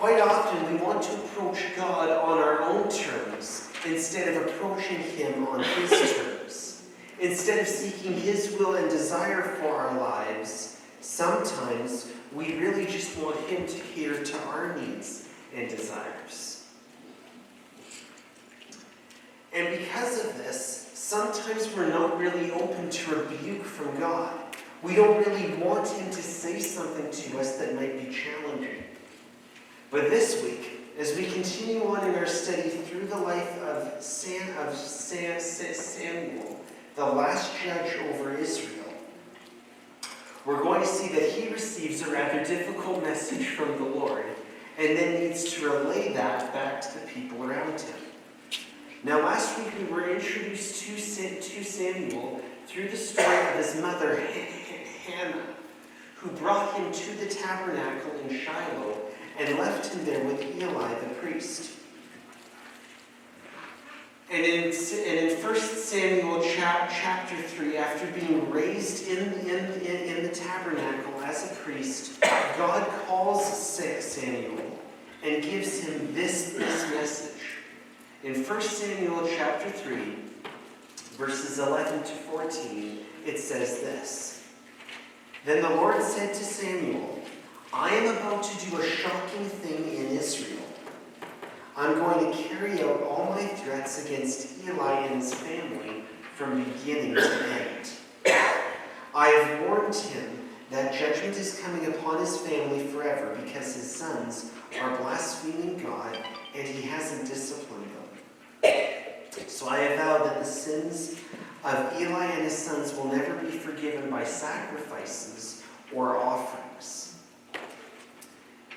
Quite often we want to approach God on our own terms instead of approaching Him on His terms. Instead of seeking His will and desire for our lives, sometimes we really just want Him to cater to our needs and desires. And because of this, sometimes we're not really open to rebuke from God. We don't really want Him to say something to us that might be challenging. But this week, as we continue on in our study through the life of Samuel, the last judge over Israel, we're going to see that he receives a rather difficult message from the Lord and then needs to relay that back to the people around him. Now, last week we were introduced to Samuel through the story of his mother, Hannah, who brought him to the tabernacle in Shiloh and left him there with Eli the priest. And in 1 Samuel chapter 3, after being raised in the tabernacle as a priest, God calls Samuel and gives him this message. In 1 Samuel chapter 3, verses 11 to 14, it says this: Then the Lord said to Samuel, I am about to do a shocking thing in Israel. I'm going to carry out all my threats against Eli and his family from beginning to end. I have warned him that judgment is coming upon his family forever because his sons are blaspheming God and he hasn't disciplined them. So I have vowed that the sins of Eli and his sons will never be forgiven by sacrifices or offerings.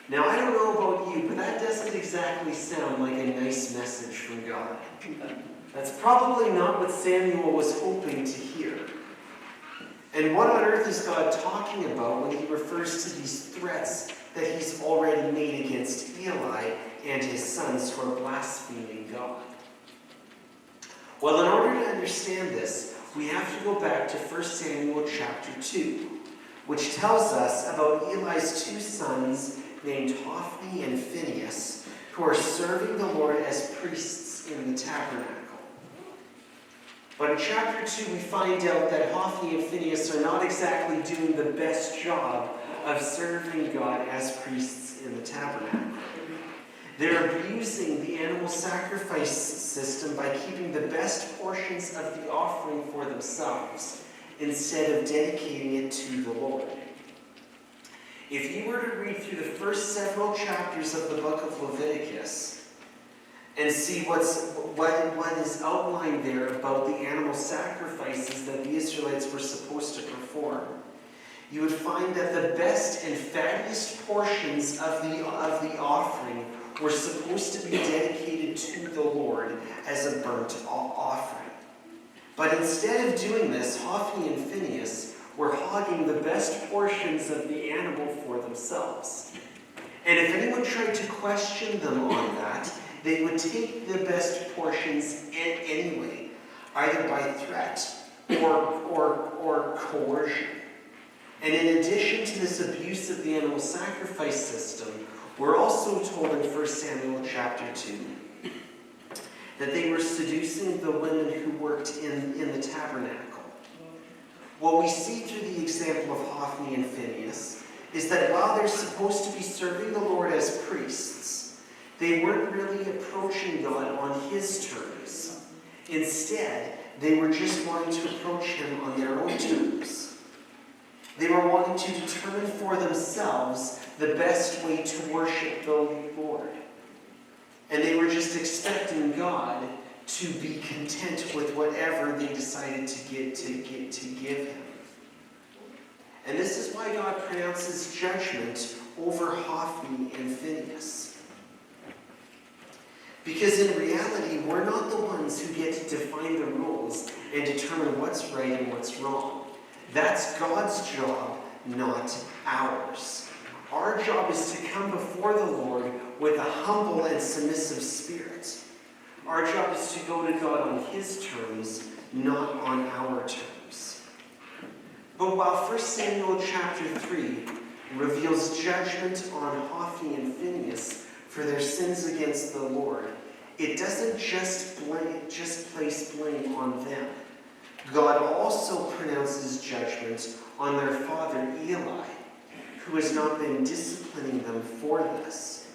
Now, I don't know about you, but that doesn't exactly sound like a nice message from God. That's probably not what Samuel was hoping to hear. And what on earth is God talking about when he refers to these threats that he's already made against Eli and his sons who are blaspheming God? Well, in order to understand this, we have to go back to 1 Samuel chapter 2, which tells us about Eli's two sons named Hophni and Phinehas, who are serving the Lord as priests in the tabernacle. But in chapter 2, we find out that Hophni and Phinehas are not exactly doing the best job of serving God as priests in the tabernacle. They're abusing the animal sacrifice system by keeping the best portions of the offering for themselves instead of dedicating it to the Lord. If you were to read through the first several chapters of the book of Leviticus and see what is outlined there about the animal sacrifices that the Israelites were supposed to perform, you would find that the best and fattiest portions of the offering were supposed to be dedicated to the Lord as a burnt offering. But instead of doing this, Hophni and Phinehas were hogging the best portions of the animal for themselves. And if anyone tried to question them on that, they would take the best portions anyway, either by threat or coercion. And in addition to this abuse of the animal sacrifice system, we're also told in 1 Samuel chapter 2 that they were seducing the women who worked in the tabernacle. What we see through the example of Hophni and Phinehas is that while they're supposed to be serving the Lord as priests, they weren't really approaching God on his terms. Instead, they were just wanting to approach him on their own terms. They were wanting to determine for themselves the best way to worship the Lord. And they were just expecting God to be content with whatever they decided to give him. And this is why God pronounces judgment over Hophni and Phinehas. Because in reality, we're not the ones who get to define the rules and determine what's right and what's wrong. That's God's job, not ours. Our job is to come before the Lord with a humble and submissive spirit. Our job is to go to God on his terms, not on our terms. But while 1 Samuel chapter 3 reveals judgment on Hophni and Phinehas for their sins against the Lord, it doesn't just place blame on them. God also pronounces judgment on their father Eli, who has not been disciplining them for this.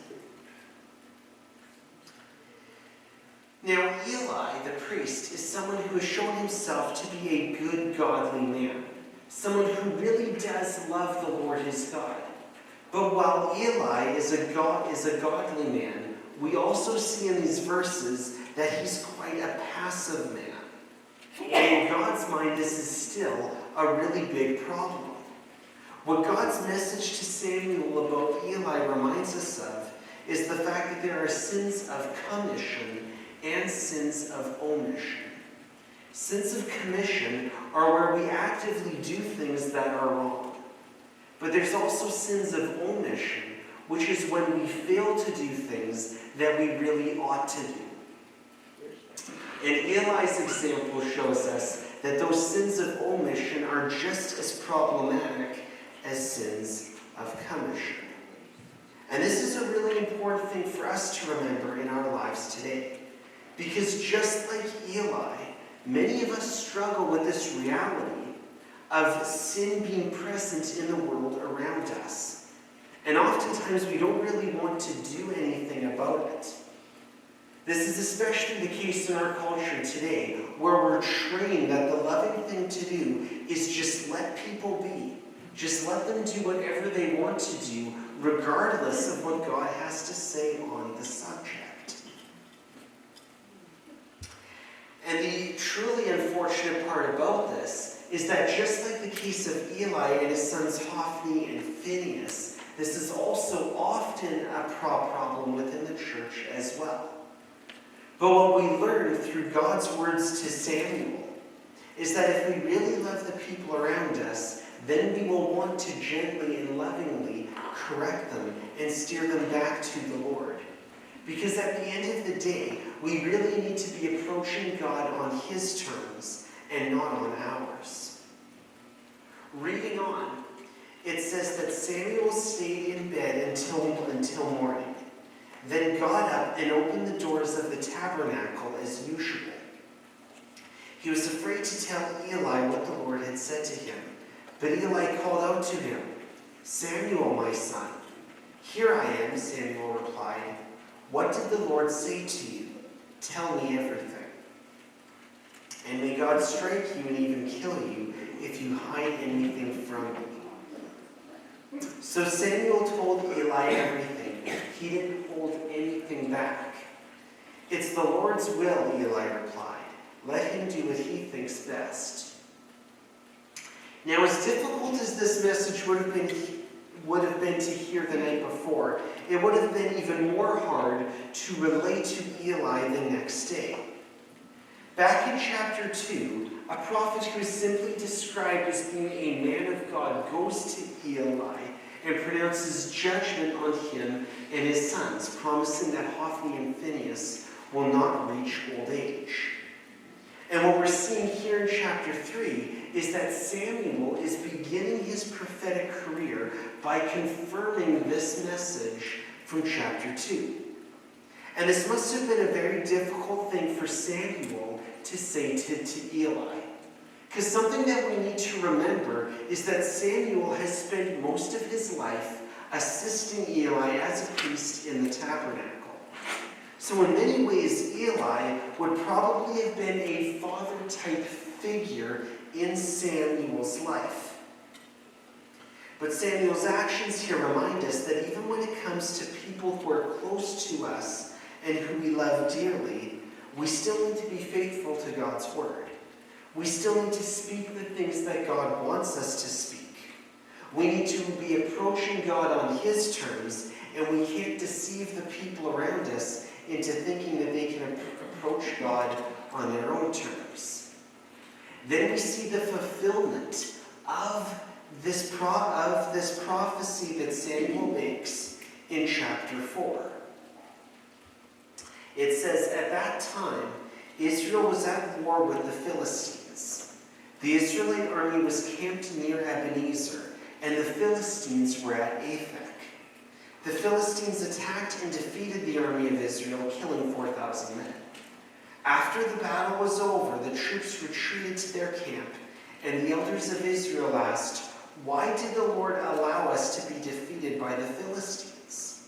Now, Eli, the priest, is someone who has shown himself to be a good, godly man, someone who really does love the Lord his God. But while Eli is a godly man, we also see in these verses that he's quite a passive man. And in God's mind, this is still a really big problem. What God's message to Samuel about Eli reminds us of is the fact that there are sins of commission and sins of omission. Sins of commission are where we actively do things that are wrong. But there's also sins of omission, which is when we fail to do things that we really ought to do. And Eli's example shows us that those sins of omission are just as problematic as sins of commission. And this is a really important thing for us to remember in our lives today. Because just like Eli, many of us struggle with this reality of sin being present in the world around us. And oftentimes we don't really want to do anything about it. This is especially the case in our culture today, where we're trained that the loving thing to do is just let people be. Just let them do whatever they want to do, regardless of what God has to say on the subject. And the truly unfortunate part about this is that just like the case of Eli and his sons Hophni and Phinehas, this is also often a problem within the church as well. But what we learn through God's words to Samuel is that if we really love the people around us, then we will want to gently and lovingly correct them and steer them back to the Lord. Because at the end of the day, we really need to be approaching God on his terms and not on ours. Reading on, it says that Samuel stayed in bed until morning. Then got up and opened the doors of the tabernacle as usual. He was afraid to tell Eli what the Lord had said to him. But Eli called out to him, "Samuel, my son." "Here I am," Samuel replied. "What did the Lord say to you? Tell me everything. And may God strike you and even kill you if you hide anything from me." So Samuel told Eli everything. He didn't hold anything back. "It's the Lord's will," Eli replied. "Let him do what he thinks best." Now, as difficult as this message would have been to hear the night before, it would have been even more hard to relate to Eli the next day. Back in chapter 2, a prophet who is simply described as being a man of God goes to Eli and pronounces judgment on him and his sons, promising that Hophni and Phinehas will not reach old age. And what we're seeing here in chapter 3 is that Samuel is beginning his prophetic career by confirming this message from chapter 2. And this must have been a very difficult thing for Samuel to say to Eli. Because something that we need to remember is that Samuel has spent most of his life assisting Eli as a priest in the tabernacle. So in many ways, Eli would probably have been a father-type figure in Samuel's life. But Samuel's actions here remind us that even when it comes to people who are close to us and who we love dearly, we still need to be faithful to God's word. We still need to speak the things that God wants us to speak. We need to be approaching God on his terms, and we can't deceive the people around us into thinking that they can approach God on their own terms. Then we see the fulfillment of this prophecy that Samuel makes in chapter 4. It says, "At that time, Israel was at war with the Philistines. The Israelite army was camped near Ebenezer, and the Philistines were at Aphek. The Philistines attacked and defeated the army of Israel, killing 4,000 men. After the battle was over, the troops retreated to their camp, and the elders of Israel asked, "Why did the Lord allow us to be defeated by the Philistines?"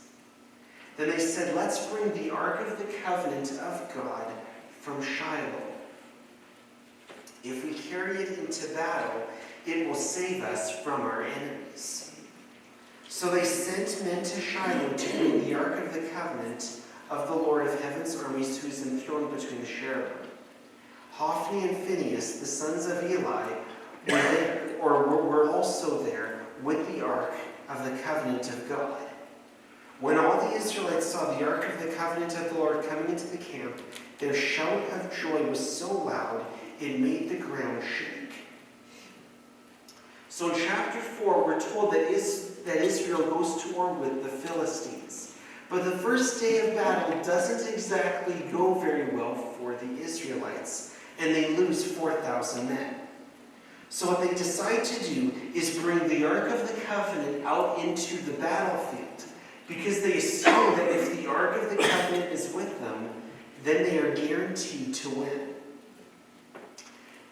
Then they said, "Let's bring the Ark of the Covenant of God from Shiloh. If we carry it into battle, it will save us from our enemies." So they sent men to Shiloh to bring the Ark of the Covenant of the Lord of Heaven's armies, who is enthroned between the cherubim. Hophni and Phinehas, the sons of Eli, were also there with the Ark of the Covenant of God. When all the Israelites saw the Ark of the Covenant of the Lord coming into the camp, their shout of joy was so loud it made the ground shake. So in chapter 4, we're told that Israel goes to war with the Philistines. But the first day of battle doesn't exactly go very well for the Israelites, and they lose 4,000 men. So what they decide to do is bring the Ark of the Covenant out into the battlefield, because they assume that if the Ark of the Covenant is with them, then they are guaranteed to win.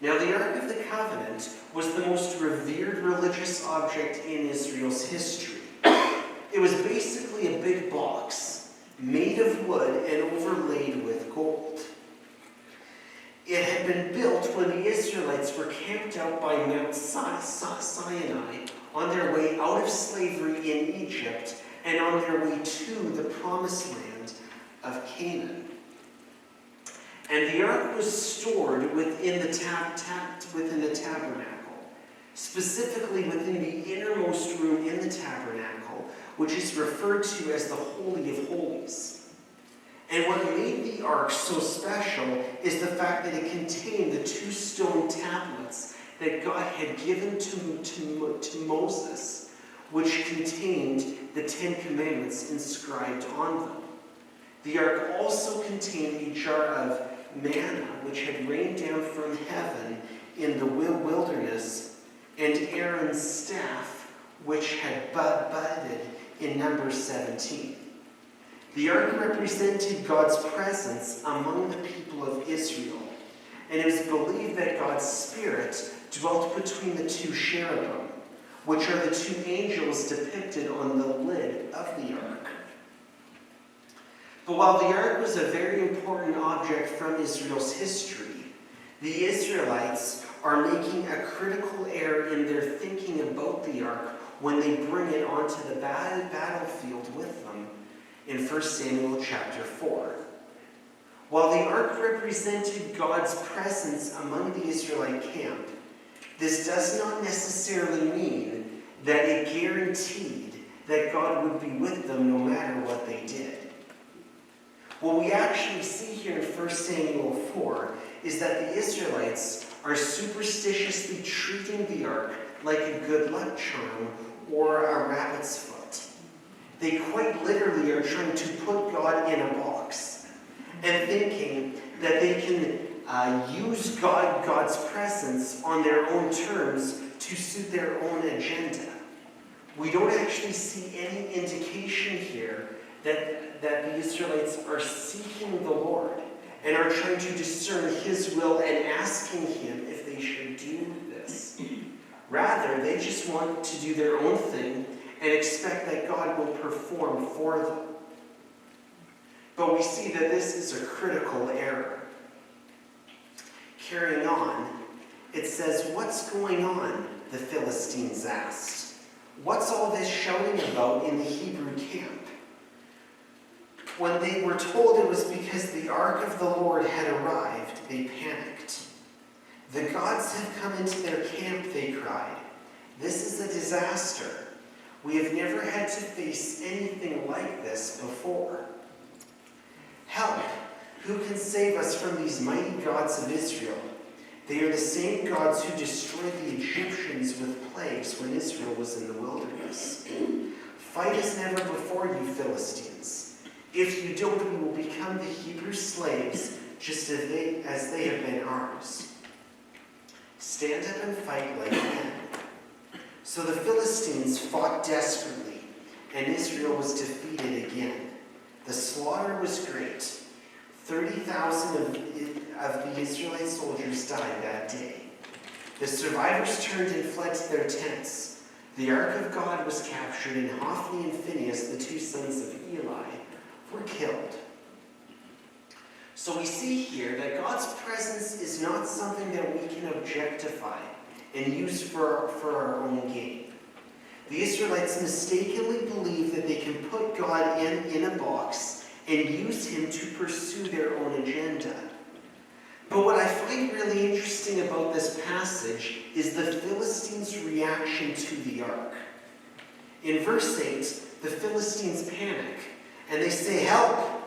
Now, the Ark of the Covenant was the most revered religious object in Israel's history. It was basically a big box made of wood and overlaid with gold. It had been built when the Israelites were camped out by Mount Sinai on their way out of slavery in Egypt and on their way to the promised land of Canaan. And the ark was stored within the tabernacle, specifically within the innermost room in the tabernacle, which is referred to as the Holy of Holies. And what made the ark so special is the fact that it contained the 2 stone tablets that God had given to Moses, which contained the 10 Commandments inscribed on them. The ark also contained a jar of manna, which had rained down from heaven in the wilderness, and Aaron's staff, which had budded in Numbers 17. The ark represented God's presence among the people of Israel, and it was believed that God's Spirit dwelt between the 2 cherubim, which are the 2 angels depicted on the lid of the ark. But while the ark was a very important object from Israel's history, the Israelites are making a critical error in their thinking about the ark when they bring it onto the battlefield with them in 1 Samuel chapter 4. While the ark represented God's presence among the Israelite camp, this does not necessarily mean that it guaranteed that God would be with them no matter what they did. What we actually see here in 1 Samuel 4 is that the Israelites are superstitiously treating the ark like a good luck charm or a rabbit's foot. They quite literally are trying to put God in a box and thinking that they can use God's presence on their own terms to suit their own agenda. We don't actually see any indication here that the Israelites are seeking the Lord and are trying to discern His will and asking Him if they should do this. Rather, they just want to do their own thing and expect that God will perform for them. But we see that this is a critical error. Carrying on, it says, "What's going on?" the Philistines asked. "What's all this shouting about in the Hebrew camp?" When they were told it was because the ark of the Lord had arrived, they panicked. "The gods have come into their camp," they cried. "This is a disaster. We have never had to face anything like this before. Help! Who can save us from these mighty gods of Israel? They are the same gods who destroyed the Egyptians with plagues when Israel was in the wilderness. Fight as never before, you Philistines. If you don't, we will become the Hebrew slaves, just as they have been ours. Stand up and fight like men." So the Philistines fought desperately, and Israel was defeated again. The slaughter was great. 30,000 of the Israelite soldiers died that day. The survivors turned and fled to their tents. The ark of God was captured, and Hophni and Phinehas, the two sons of Eli, were killed. So we see here that God's presence is not something that we can objectify and use for our own gain. The Israelites mistakenly believe that they can put God in a box and use him to pursue their own agenda. But what I find really interesting about this passage is the Philistines' reaction to the ark. In verse 8, the Philistines panic, and they say, "Help!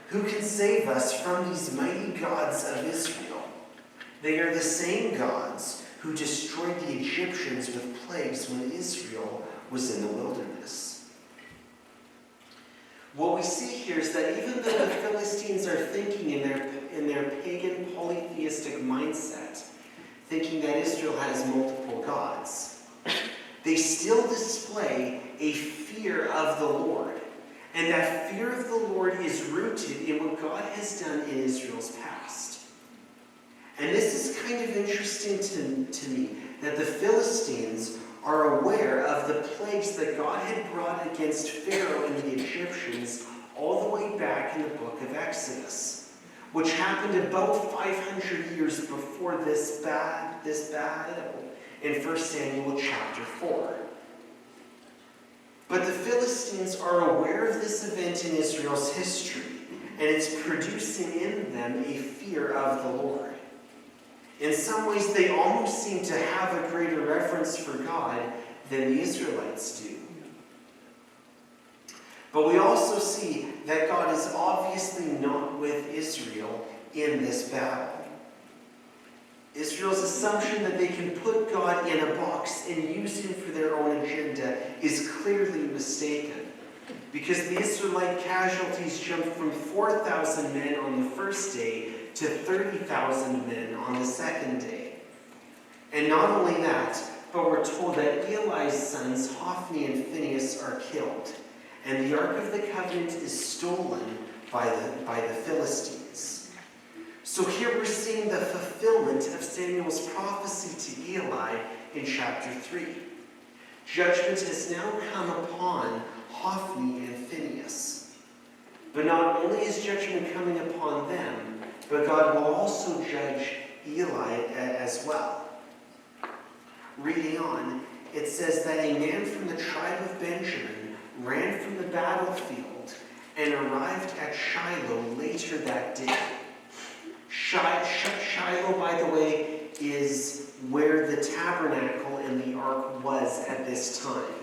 Who can save us from these mighty gods of Israel?" They are the same gods who destroyed the Egyptians with plagues when Israel was in the wilderness. What we see here is that even though the Philistines are thinking in their pagan polytheistic mindset, thinking that Israel has multiple gods, they still display a fear of the Lord. And that fear of the Lord is rooted in what God has done in Israel's past. And this is kind of interesting to me, that the Philistines are aware of the plagues that God had brought against Pharaoh and the Egyptians all the way back in the book of Exodus, which happened about 500 years before this battle in 1 Samuel chapter 4. But the Philistines are aware of this event in Israel's history, and it's producing in them a fear of the Lord. In some ways, they almost seem to have a greater reverence for God than the Israelites do. But we also see that God is obviously not with Israel in this battle. Israel's assumption that they can put God in a box and use him for their own agenda is clearly mistaken, because the Israelite casualties jumped from 4,000 men on the first day to 30,000 men on the second day. And not only that, but we're told that Eli's sons, Hophni and Phinehas, are killed, and the Ark of the Covenant is stolen by the Philistines. So here we're seeing the fulfillment of Samuel's prophecy to Eli in chapter 3. Judgment has now come upon Hophni and Phinehas. But not only is judgment coming upon them, but God will also judge Eli as well. Reading on, it says that a man from the tribe of Benjamin ran from the battlefield and arrived at Shiloh later that day. Shiloh, by the way, is where the tabernacle and the ark was at this time,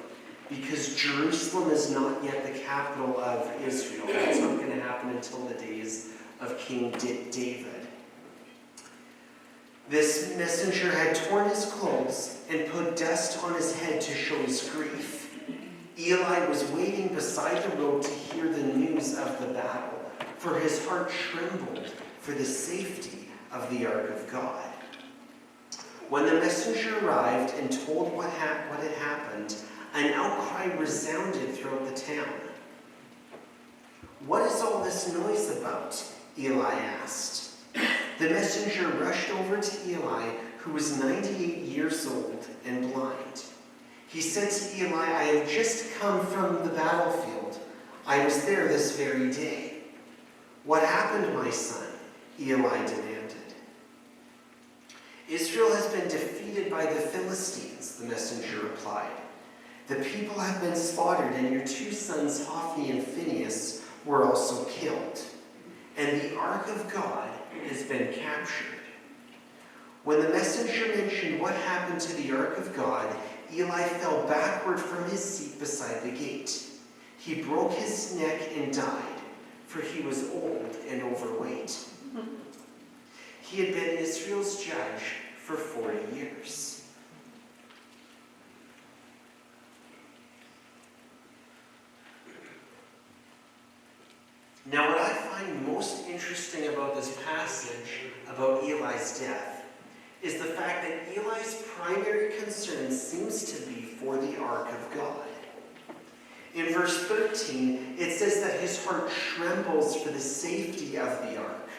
because Jerusalem is not yet the capital of Israel. That's not going to happen until the days of King David. This messenger had torn his clothes and put dust on his head to show his grief. Eli was waiting beside the road to hear the news of the battle, for his heart trembled for the safety of the ark of God. When the messenger arrived and told what had happened, an outcry resounded throughout the town. "What is all this noise about?" Eli asked. The messenger rushed over to Eli, who was 98 years old and blind. He said to Eli, "I have just come from the battlefield. I was there this very day." "What happened, my son?" Eli demanded. "Israel has been defeated by the Philistines," the messenger replied. "The people have been slaughtered, and your two sons, Hophni and Phinehas, were also killed. And the ark of God has been captured." When the messenger mentioned what happened to the ark of God, Eli fell backward from his seat beside the gate. He broke his neck and died, for he was old and overweight. He had been Israel's judge for 40 years. Now, what I find most interesting about this passage about Eli's death is the fact that Eli's primary concern seems to be for the ark of God. In verse 13, it says that his heart trembles for the safety of the ark.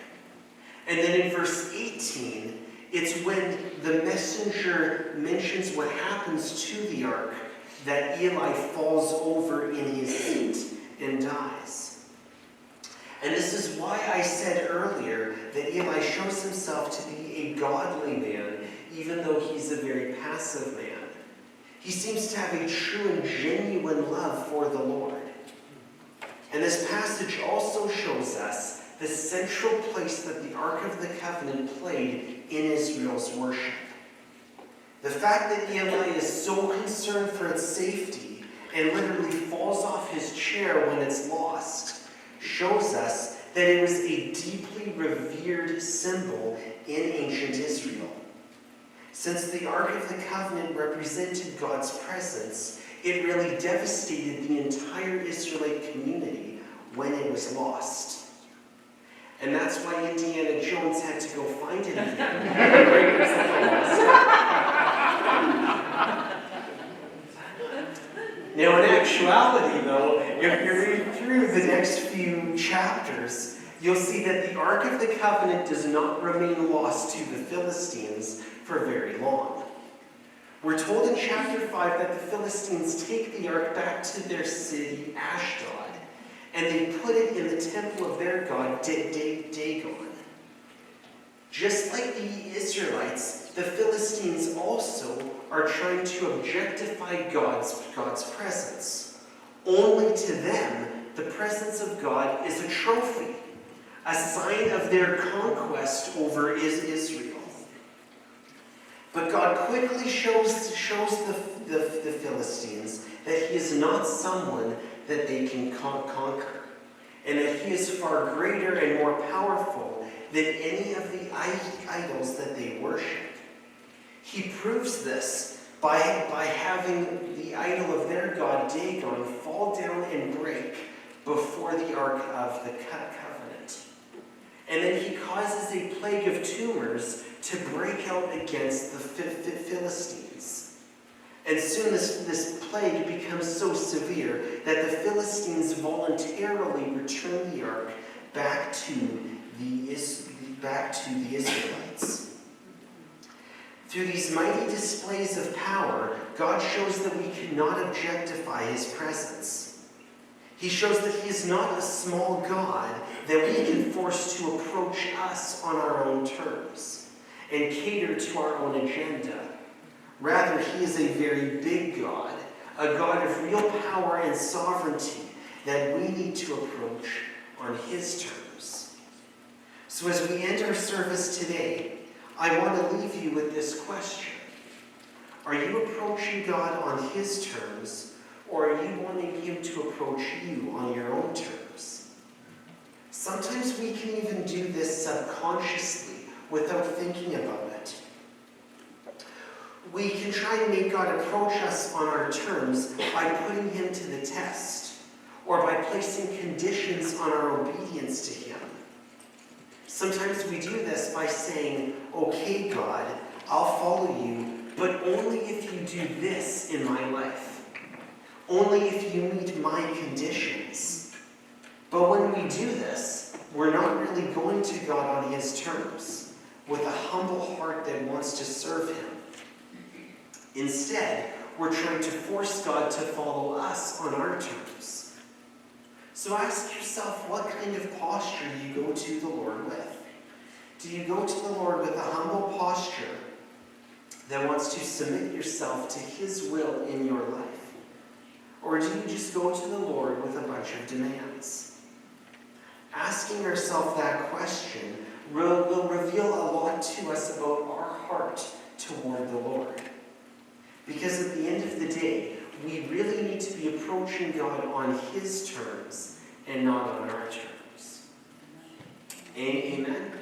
And then in verse 18, it's when the messenger mentions what happens to the ark that Eli falls over in his seat and dies. And this is why I said earlier that Eli shows himself to be a godly man, even though he's a very passive man. He seems to have a true and genuine love for the Lord. And this passage also shows us the central place that the Ark of the Covenant played in Israel's worship. The fact that Eli is so concerned for its safety and literally falls off his chair when it's lost shows us that it was a deeply revered symbol in ancient Israel. Since the Ark of the Covenant represented God's presence, it really devastated the entire Israelite community when it was lost. And that's why Indiana Jones had to go find it again. Now, in actuality, though, if you read through the next few chapters, you'll see that the Ark of the Covenant does not remain lost to the Philistines for very long. We're told in chapter 5 that the Philistines take the ark back to their city, Ashdod, and they put it in the temple of their god, Dagon. Just like the Israelites, the Philistines also are trying to objectify God's presence. Only to them, the presence of God is a trophy, a sign of their conquest over Israel. But God quickly shows the Philistines that he is not someone that they can conquer, and that he is far greater and more powerful than any of the idols that they worship. He proves this by having the idol of their god Dagon fall down and break before the Ark of the Covenant. And then he causes a plague of tumors to break out against the Philistines. And soon this plague becomes so severe that the Philistines voluntarily return the ark back to the Israelites. Through these mighty displays of power, God shows that we cannot objectify his presence. He shows that he is not a small God that we can force to approach us on our own terms and cater to our own agenda. Rather, he is a very big God, a God of real power and sovereignty that we need to approach on his terms. So as we end our service today, I want to leave you with this question. Are you approaching God on his terms, or are you wanting him to approach you on your own terms? Sometimes we can even do this subconsciously without thinking about it. We can try and make God approach us on our terms by putting him to the test, or by placing conditions on our obedience to him. Sometimes we do this by saying, okay, God, I'll follow you, but only if you do this in my life. Only if you meet my conditions. But when we do this, we're not really going to God on his terms, with a humble heart that wants to serve him. Instead, we're trying to force God to follow us on our terms. So ask yourself what kind of posture you go to the Lord with. Do you go to the Lord with a humble posture that wants to submit yourself to his will in your life? Or do you just go to the Lord with a bunch of demands? Asking ourselves that question will reveal a lot to us about our heart toward the Lord. Because at the end of the day, we really need to be approaching God on his terms and not on our terms. Amen?